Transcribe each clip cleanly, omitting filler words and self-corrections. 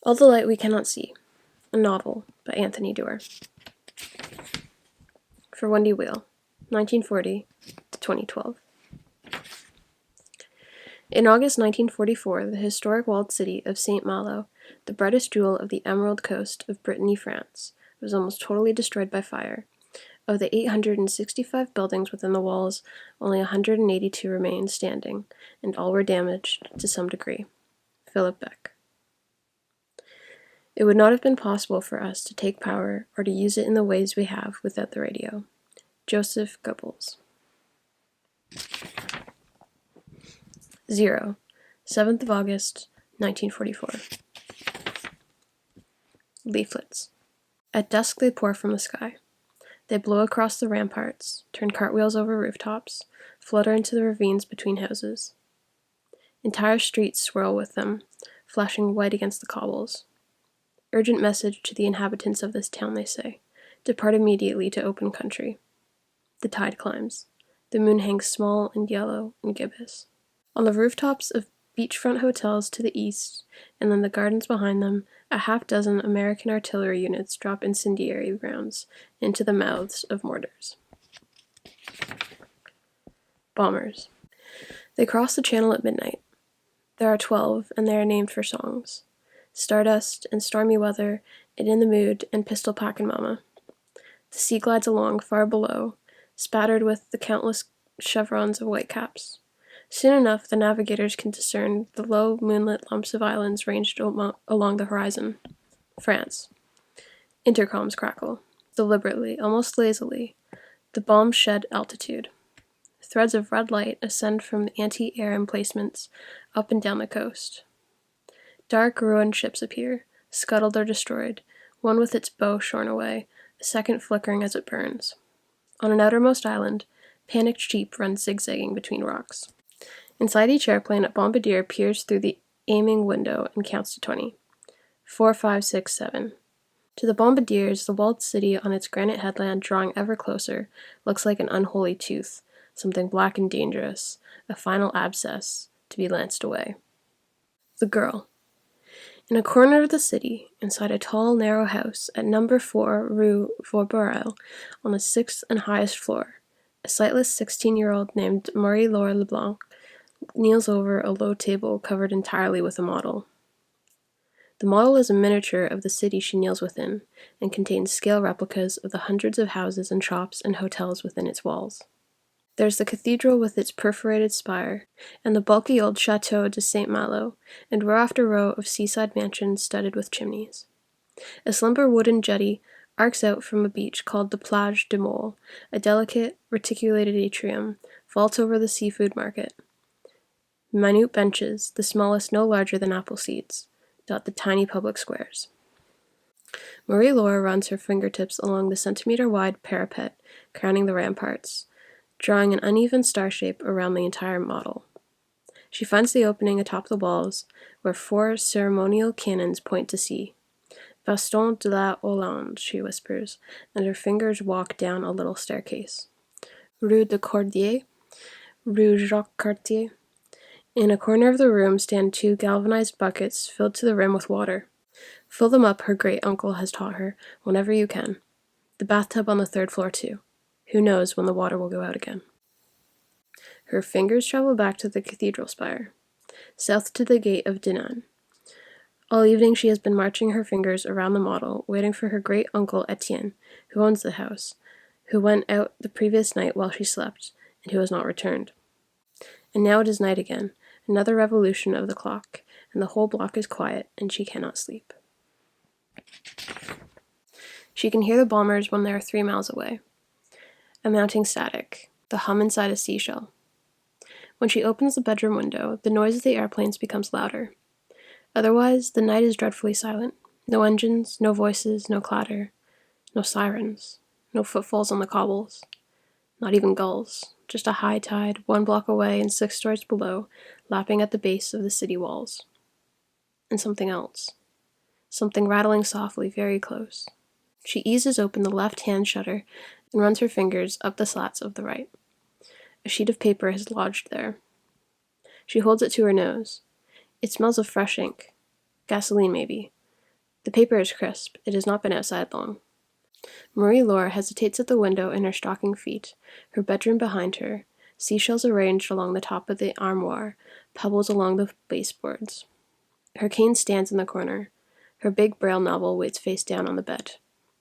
All the Light We Cannot See, a novel by Anthony Doerr. For Wendy Wheel, 1940 to 2012. In August 1944, the historic walled city of St. Malo, the brightest jewel of the emerald coast of Brittany, France, was almost totally destroyed by fire. Of the 865 buildings within the walls, only 182 remained standing, and all were damaged to some degree. Philip Beck. It would not have been possible for us to take power or to use it in the ways we have without the radio. Joseph Goebbels. 0. 7th of August, 1944. Leaflets. At dusk they pour from the sky. They blow across the ramparts, turn cartwheels over rooftops, flutter into the ravines between houses. Entire streets swirl with them, flashing white against the cobbles. Urgent message to the inhabitants of this town, they say. Depart immediately to open country. The tide climbs. The moon hangs small and yellow and gibbous. On the rooftops of beachfront hotels to the east, and in the gardens behind them, a half-dozen American artillery units drop incendiary rounds into the mouths of mortars. Bombers. They cross the channel at midnight. There are 12, and they are named for songs. Stardust and Stormy Weather and In the Mood and Pistol Packin' Mama. The sea glides along far below, spattered with the countless chevrons of whitecaps. Soon enough, the navigators can discern the low, moonlit lumps of islands ranged along the horizon. France. Intercoms crackle. Deliberately, almost lazily, the bombs shed altitude. Threads of red light ascend from the anti-air emplacements up and down the coast. Dark, ruined ships appear, scuttled or destroyed, one with its bow shorn away, a second flickering as it burns. On an outermost island, panicked sheep run zigzagging between rocks. Inside each airplane, a bombardier peers through the aiming window and counts to 20. 4, 5, 6, 7. To the bombardiers, the walled city on its granite headland drawing ever closer looks like an unholy tooth, something black and dangerous, a final abscess to be lanced away. The girl. In a corner of the city, inside a tall, narrow house at number 4 Rue Vaubarel, on the 6th and highest floor, a sightless 16-year-old named Marie-Laure Leblanc kneels over a low table covered entirely with a model. The model is a miniature of the city she kneels within, and contains scale replicas of the hundreds of houses and shops and hotels within its walls. There's the cathedral with its perforated spire, and the bulky old Chateau de St. Malo, and row after row of seaside mansions studded with chimneys. A slender wooden jetty arcs out from a beach called the Plage de Mole, a delicate, reticulated atrium, vaults over the seafood market. Minute benches, the smallest no larger than apple seeds, dot the tiny public squares. Marie-Laure runs her fingertips along the centimeter-wide parapet crowning the ramparts, drawing an uneven star shape around the entire model. She finds the opening atop the walls, where 4 ceremonial cannons point to sea. Baston de la Hollande, she whispers, and her fingers walk down a little staircase. Rue de Cordier, Rue Jacques Cartier. In a corner of the room stand 2 galvanized buckets filled to the rim with water. Fill them up, her great-uncle has taught her, whenever you can. The bathtub on the 3rd floor, too. Who knows when the water will go out again? Her fingers travel back to the cathedral spire, south to the gate of Dinan. All evening she has been marching her fingers around the model, waiting for her great-uncle Etienne, who owns the house, who went out the previous night while she slept, and who has not returned. And now it is night again, another revolution of the clock, and the whole block is quiet, and she cannot sleep. She can hear the bombers when they are 3 miles away. A mounting static, the hum inside a seashell. When she opens the bedroom window, the noise of the airplanes becomes louder. Otherwise, the night is dreadfully silent. No engines, no voices, no clatter, no sirens, no footfalls on the cobbles, not even gulls, just a high tide 1 block away and 6 stories below, lapping at the base of the city walls. And something else. Something rattling softly, very close. She eases open the left-hand shutter and runs her fingers up the slats of the right. A sheet of paper has lodged there. She holds it to her nose. It smells of fresh ink. Gasoline, maybe. The paper is crisp. It has not been outside long. Marie-Laure hesitates at the window in her stocking feet, her bedroom behind her, seashells arranged along the top of the armoire, pebbles along the baseboards. Her cane stands in the corner. Her big braille novel waits face down on the bed.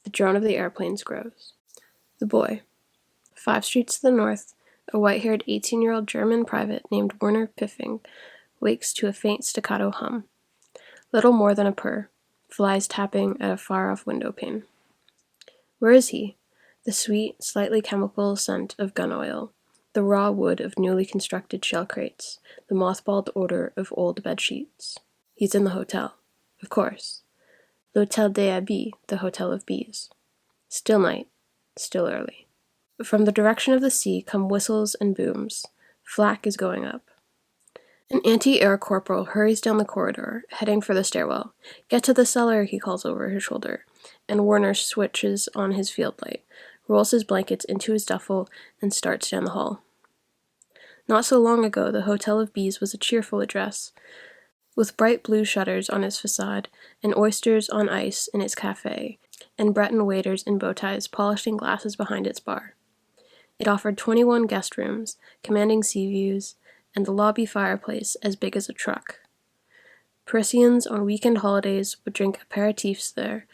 The drone of the airplanes grows. The boy. 5 streets to the north, a white-haired 18-year-old German private named Werner Piffing wakes to a faint staccato hum. Little more than a purr. Flies tapping at a far-off window pane. Where is he? The sweet, slightly chemical scent of gun oil, the raw wood of newly constructed shell crates, the mothballed odor of old bed sheets. He's in the hotel. Of course. L'Hôtel des Abeilles, the Hotel of Bees. Still night. Still early. From the direction of the sea come whistles and booms. Flak is going up. An anti-air corporal hurries down the corridor, heading for the stairwell. Get to the cellar, he calls over his shoulder, and Werner switches on his field light, rolls his blankets into his duffel, and starts down the hall. Not so long ago, the Hotel of Bees was a cheerful address, with bright blue shutters on its facade, and oysters on ice in its cafe, and Breton waiters in bow ties polishing glasses behind its bar. It offered 21 guest rooms, commanding sea views, and the lobby fireplace as big as a truck. Parisians on weekend holidays would drink aperitifs there,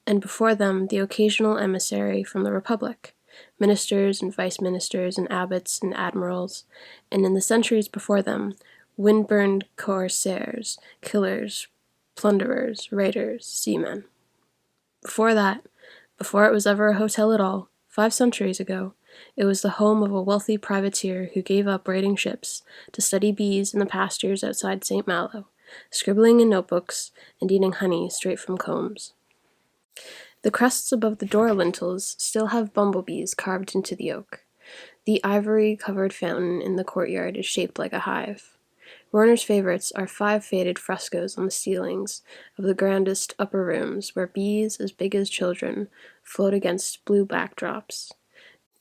and before them the occasional emissary from the Republic, ministers and vice-ministers and abbots and admirals, and in the centuries before them, wind-burned corsairs, killers, plunderers, raiders, seamen. Before that, before it was ever a hotel at all, 5 centuries ago, it was the home of a wealthy privateer who gave up raiding ships to study bees in the pastures outside St. Malo, scribbling in notebooks and eating honey straight from combs. The crests above the door lintels still have bumblebees carved into the oak. The ivory-covered fountain in the courtyard is shaped like a hive. Werner's favorites are 5 faded frescoes on the ceilings of the grandest upper rooms where bees as big as children float against blue backdrops.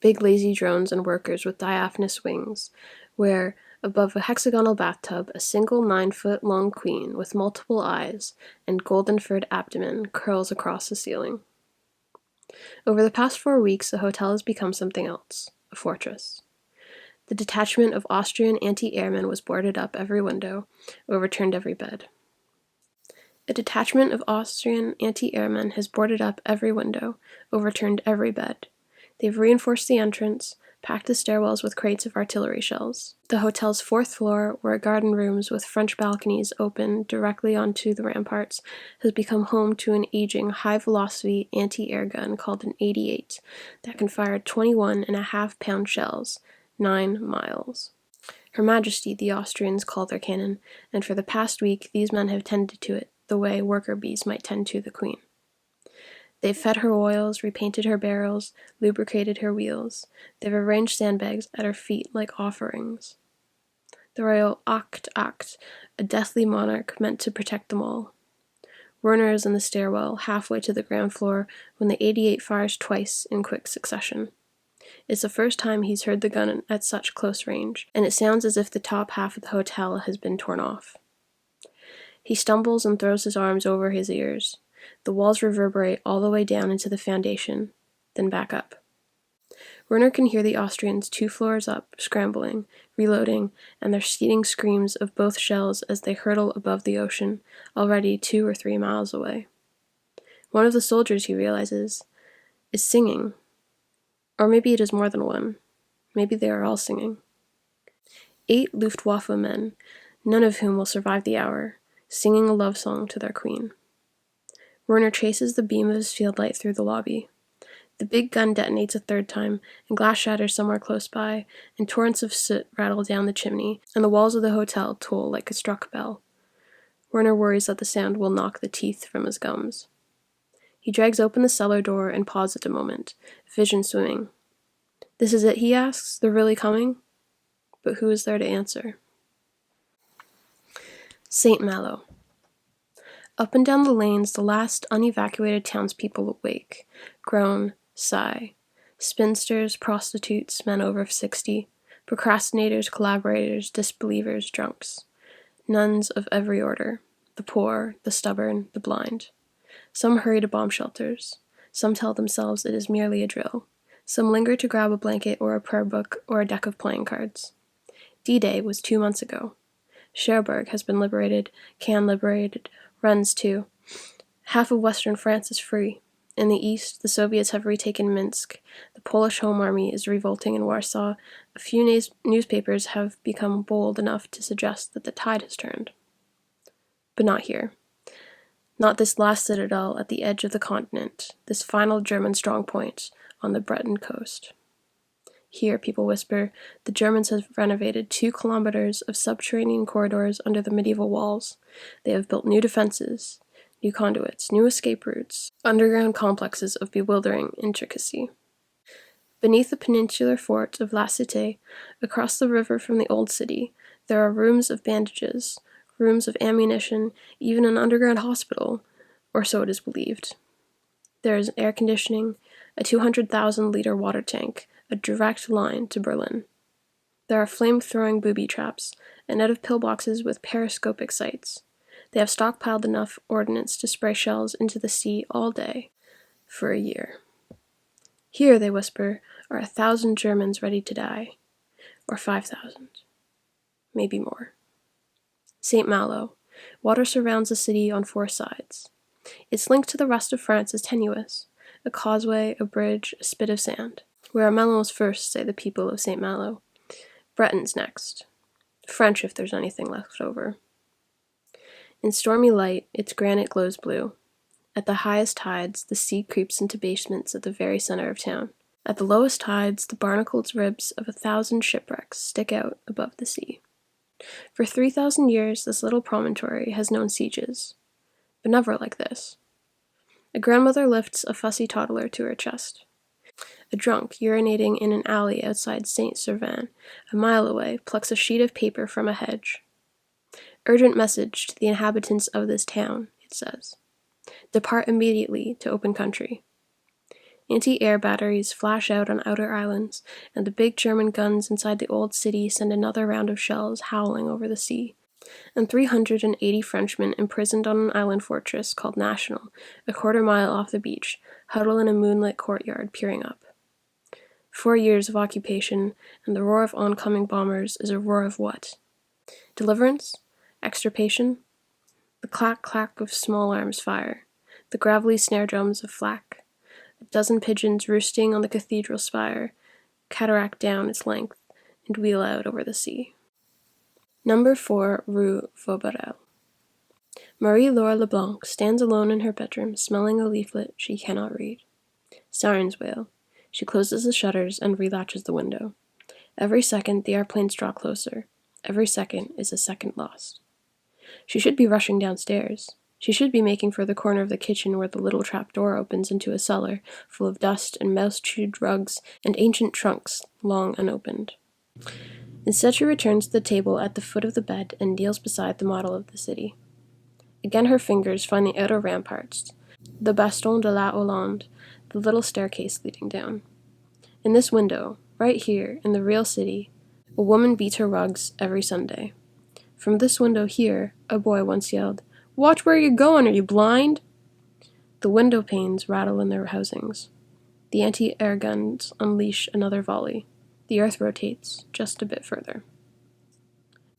Big lazy drones and workers with diaphanous wings, where, above a hexagonal bathtub, a single 9-foot-long queen with multiple eyes and golden-furred abdomen curls across the ceiling. Over the past 4 weeks, the hotel has become something else, a fortress. The detachment of Austrian anti-airmen was boarded up every window, overturned every bed. A detachment of Austrian anti-airmen has boarded up every window, overturned every bed. They've reinforced the entrance, packed the stairwells with crates of artillery shells. The hotel's 4th floor, where garden rooms with French balconies open directly onto the ramparts, has become home to an aging, high-velocity anti-air gun called an 88 that can fire 21.5-pound shells, 9 miles. Her Majesty, the Austrians call their cannon, and for the past week these men have tended to it the way worker bees might tend to the queen. They've fed her oils, repainted her barrels, lubricated her wheels. They've arranged sandbags at her feet like offerings. The royal Acht, a deathly monarch meant to protect them all. Werner is in the stairwell, halfway to the ground floor, when the 88 fires twice in quick succession. It's the first time he's heard the gun at such close range, and it sounds as if the top half of the hotel has been torn off. He stumbles and throws his arms over his ears. The walls reverberate all the way down into the foundation, then back up. Werner can hear the Austrians 2 floors up, scrambling, reloading, and their seething screams of both shells as they hurtle above the ocean, already 2 or 3 miles away. One of the soldiers, he realizes, is singing. Or maybe it is more than one. Maybe they are all singing. 8 Luftwaffe men, none of whom will survive the hour, singing a love song to their queen. Werner chases the beam of his field light through the lobby. The big gun detonates a 3rd time, and glass shatters somewhere close by, and torrents of soot rattle down the chimney, and the walls of the hotel toll like a struck bell. Werner worries that the sound will knock the teeth from his gums. He drags open the cellar door and pauses a moment, vision swimming. This is it, he asks? They're really coming? But who is there to answer? St. Malo. Up and down the lanes, the last unevacuated townspeople awake, groan, sigh. Spinsters, prostitutes, men over 60, procrastinators, collaborators, disbelievers, drunks. Nuns of every order, the poor, the stubborn, the blind. Some hurry to bomb shelters. Some tell themselves it is merely a drill. Some linger to grab a blanket or a prayer book or a deck of playing cards. D-Day was 2 months ago. Cherbourg has been liberated, Caen liberated, Rennes too. Half of western France is free. In the east, the Soviets have retaken Minsk. The Polish Home Army is revolting in Warsaw. A few newspapers have become bold enough to suggest that the tide has turned. But not here. Not this last citadel at the edge of the continent, this final German strongpoint on the Breton coast. Here, people whisper, the Germans have renovated 2 kilometers of subterranean corridors under the medieval walls. They have built new defenses, new conduits, new escape routes, underground complexes of bewildering intricacy. Beneath the peninsular fort of La Cité, across the river from the old city, there are rooms of bandages, rooms of ammunition, even an underground hospital, or so it is believed. There is air conditioning, a 200,000-liter water tank, a direct line to Berlin. There are flame-throwing booby traps, a net of pillboxes with periscopic sights. They have stockpiled enough ordnance to spray shells into the sea all day, for a year. Here, they whisper, are 1,000 Germans ready to die, or 5,000, maybe more. St. Malo. Water surrounds the city on 4 sides. Its link to the rest of France is tenuous, a causeway, a bridge, a spit of sand. We are Melons first, say the people of St. Malo. Bretons next. French if there's anything left over. In stormy light, its granite glows blue. At the highest tides, the sea creeps into basements at the very center of town. At the lowest tides, the barnacled ribs of 1,000 shipwrecks stick out above the sea. For 3,000 years, this little promontory has known sieges, but never like this. A grandmother lifts a fussy toddler to her chest. A drunk, urinating in an alley outside Saint-Servan, a mile away, plucks a sheet of paper from a hedge. Urgent message to the inhabitants of this town, it says. Depart immediately to open country. Anti-air batteries flash out on outer islands, and the big German guns inside the old city send another round of shells howling over the sea. And 380 Frenchmen imprisoned on an island fortress called National, a quarter-mile off the beach, huddle in a moonlit courtyard peering up. 4 years of occupation, and the roar of oncoming bombers is a roar of what? Deliverance? Extirpation? The clack-clack of small arms fire, the gravelly snare drums of flak. A dozen pigeons roosting on the cathedral spire cataract down its length and wheel out over the sea. Number 4, Rue Vaubarel. Marie-Laure Leblanc stands alone in her bedroom, smelling a leaflet she cannot read. Sirens wail. She closes the shutters and relatches the window. Every second, the airplanes draw closer. Every second is a second lost. She should be rushing downstairs. She should be making for the corner of the kitchen where the little trap door opens into a cellar full of dust and mouse-chewed rugs and ancient trunks long unopened. Instead, she returns to the table at the foot of the bed and kneels beside the model of the city. Again her fingers find the outer ramparts, the Bastion de la Hollande, the little staircase leading down. In this window, right here, in the real city, a woman beats her rugs every Sunday. From this window here, a boy once yelled, "Watch where you're going, are you blind?" The window panes rattle in their housings. The anti-air guns unleash another volley. The earth rotates just a bit further.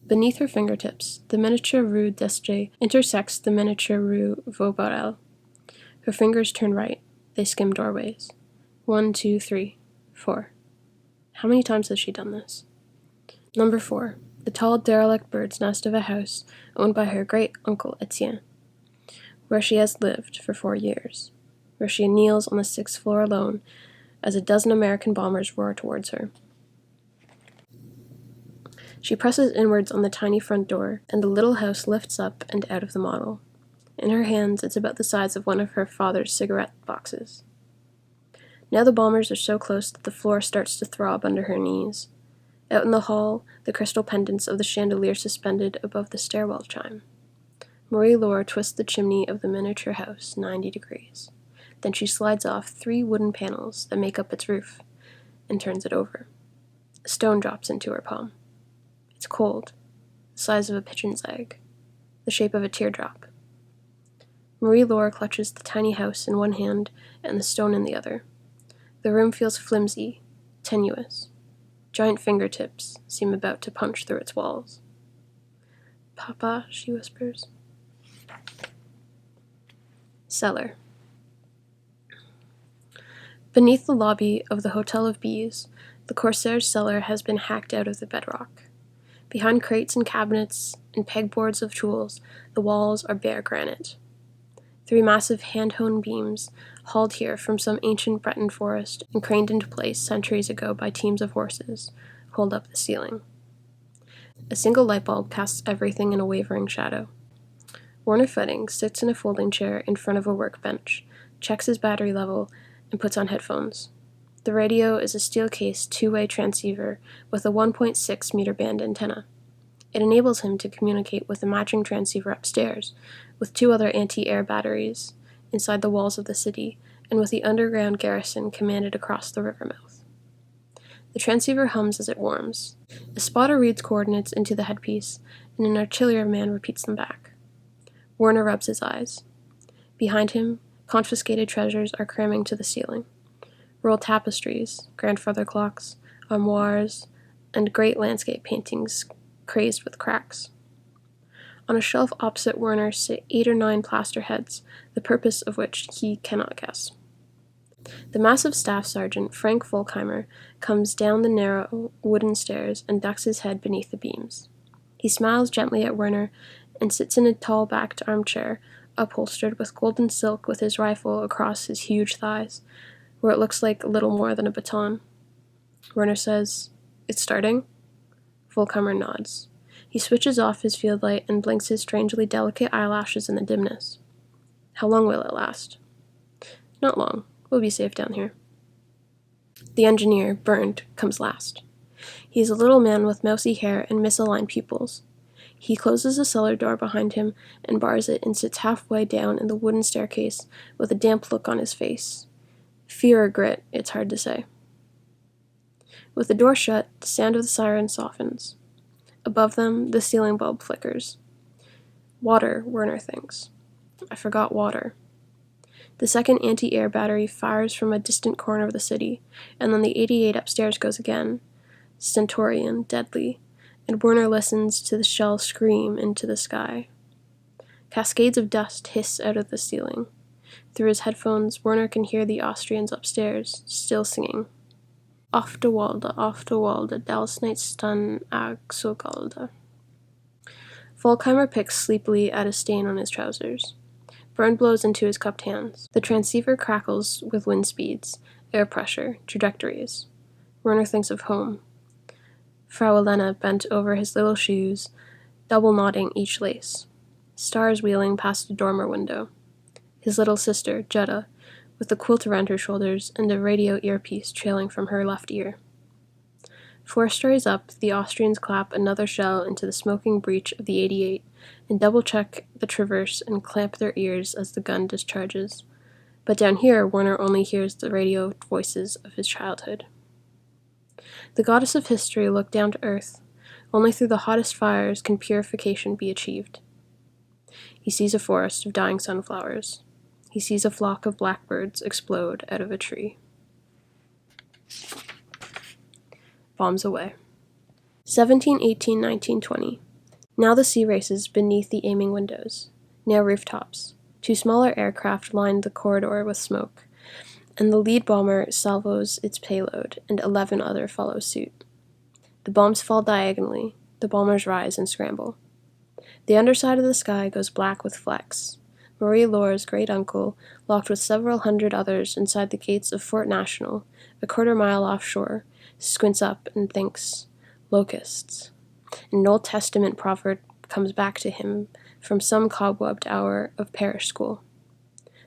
Beneath her fingertips, the miniature Rue d'Este intersects the miniature Rue Vaubarel. Her fingers turn right. They skim doorways. 1, 2, 3, 4. How many times has she done this? Number 4. The tall derelict bird's nest of a house owned by her great-uncle Etienne, where she has lived for 4 years, where she kneels on the 6th floor alone as a dozen American bombers roar towards her. She presses inwards on the tiny front door, and the little house lifts up and out of the model. In her hands, it's about the size of one of her father's cigarette boxes. Now the bombers are so close that the floor starts to throb under her knees. Out in the hall, the crystal pendants of the chandelier suspended above the stairwell chime. Marie-Laure twists the chimney of the miniature house 90 degrees. Then she slides off 3 wooden panels that make up its roof, and turns it over. A stone drops into her palm. It's cold, the size of a pigeon's egg, the shape of a teardrop. Marie-Laure clutches the tiny house in one hand and the stone in the other. The room feels flimsy, tenuous. Giant fingertips seem about to punch through its walls. "Papa," she whispers. Cellar. Beneath the lobby of the Hotel of Bees, the Corsair's cellar has been hacked out of the bedrock. Behind crates and cabinets and pegboards of tools, the walls are bare granite. 3 massive hand-hewn beams, hauled here from some ancient Breton forest and craned into place centuries ago by teams of horses, hold up the ceiling. A single light bulb casts everything in a wavering shadow. Werner Fetting sits in a folding chair in front of a workbench, checks his battery level, and puts on headphones. The radio is a steel-cased 2-way transceiver with a 1.6-meter band antenna. It enables him to communicate with a matching transceiver upstairs, with 2 other anti-air batteries inside the walls of the city, and with the underground garrison commanded across the river mouth. The transceiver hums as it warms. A spotter reads coordinates into the headpiece, and an artilleryman repeats them back. Werner rubs his eyes. Behind him, confiscated treasures are cramming to the ceiling. Royal tapestries, grandfather clocks, armoires, and great landscape paintings crazed with cracks. On a shelf opposite Werner sit 8 or 9 plaster heads, the purpose of which he cannot guess. The massive staff sergeant, Frank Volkheimer, comes down the narrow wooden stairs and ducks his head beneath the beams. He smiles gently at Werner and sits in a tall-backed armchair, upholstered with golden silk with his rifle across his huge thighs, where it looks like little more than a baton. Werner says, "It's starting?" Volkheimer nods. He switches off his field light and blinks his strangely delicate eyelashes in the dimness. "How long will it last?" "Not long. We'll be safe down here." The engineer, Bernd, comes last. He is a little man with mousy hair and misaligned pupils. He closes the cellar door behind him and bars it and sits halfway down in the wooden staircase with a damp look on his face. Fear or grit, it's hard to say. With the door shut, the sound of the siren softens. Above them, the ceiling bulb flickers. Water, Werner thinks. I forgot water. The second anti-air battery fires from a distant corner of the city, and then the 88 upstairs goes again, stentorian, deadly, and Werner listens to the shell scream into the sky. Cascades of dust hiss out of the ceiling. Through his headphones, Werner can hear the Austrians upstairs, still singing. Auf de Walde, dels night stun ag so galde. Volkheimer picks sleepily at a stain on his trousers. Bernd blows into his cupped hands. The transceiver crackles with wind speeds, air pressure, trajectories. Werner thinks of home. Frau Elena bent over his little shoes, double knotting each lace. Stars wheeling past a dormer window. His little sister, Jutta, with the quilt around her shoulders and a radio earpiece trailing from her left ear. 4 stories up, the Austrians clap another shell into the smoking breech of the 88 and double-check the traverse and clamp their ears as the gun discharges. But down here, Werner only hears the radio voices of his childhood. The goddess of history looked down to earth. Only through the hottest fires can purification be achieved. He sees a forest of dying sunflowers. He sees a flock of blackbirds explode out of a tree. Bombs away. 1718, 1920. Now the sea races beneath the aiming windows. Now rooftops. 2 smaller aircraft lined the corridor with smoke, and the lead bomber salvos its payload, and 11 other follow suit. The bombs fall diagonally. The bombers rise and scramble. The underside of the sky goes black with flecks. Marie-Laure's great-uncle, locked with several hundred others inside the gates of Fort National, a quarter-mile offshore, squints up and thinks, locusts. An Old Testament proverb comes back to him from some cobwebbed hour of parish school.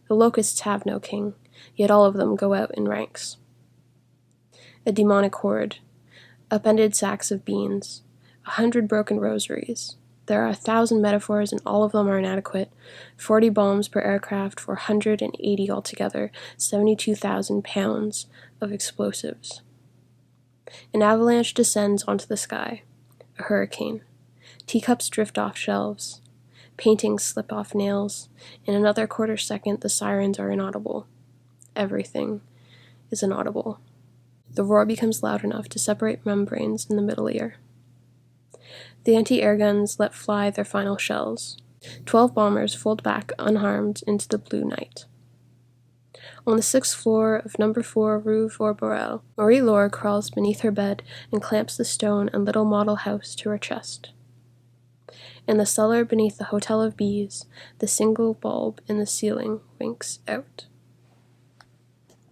The locusts have no king, yet all of them go out in ranks. A demonic horde, upended sacks of beans, 100 broken rosaries. There are 1,000 metaphors and all of them are inadequate. 40 bombs per aircraft for 180 altogether, 72,000 pounds of explosives. An avalanche descends onto the sky. A hurricane. Teacups drift off shelves. Paintings slip off nails. In another quarter second, the sirens are inaudible. Everything is inaudible. The roar becomes loud enough to separate membranes in the middle ear. The anti-air guns let fly their final shells. 12 bombers fold back unharmed into the blue night. On the 6th floor of number 4 Rue Vorborel, Marie-Laure crawls beneath her bed and clamps the stone and little model house to her chest. In the cellar beneath the Hotel of Bees, the single bulb in the ceiling winks out.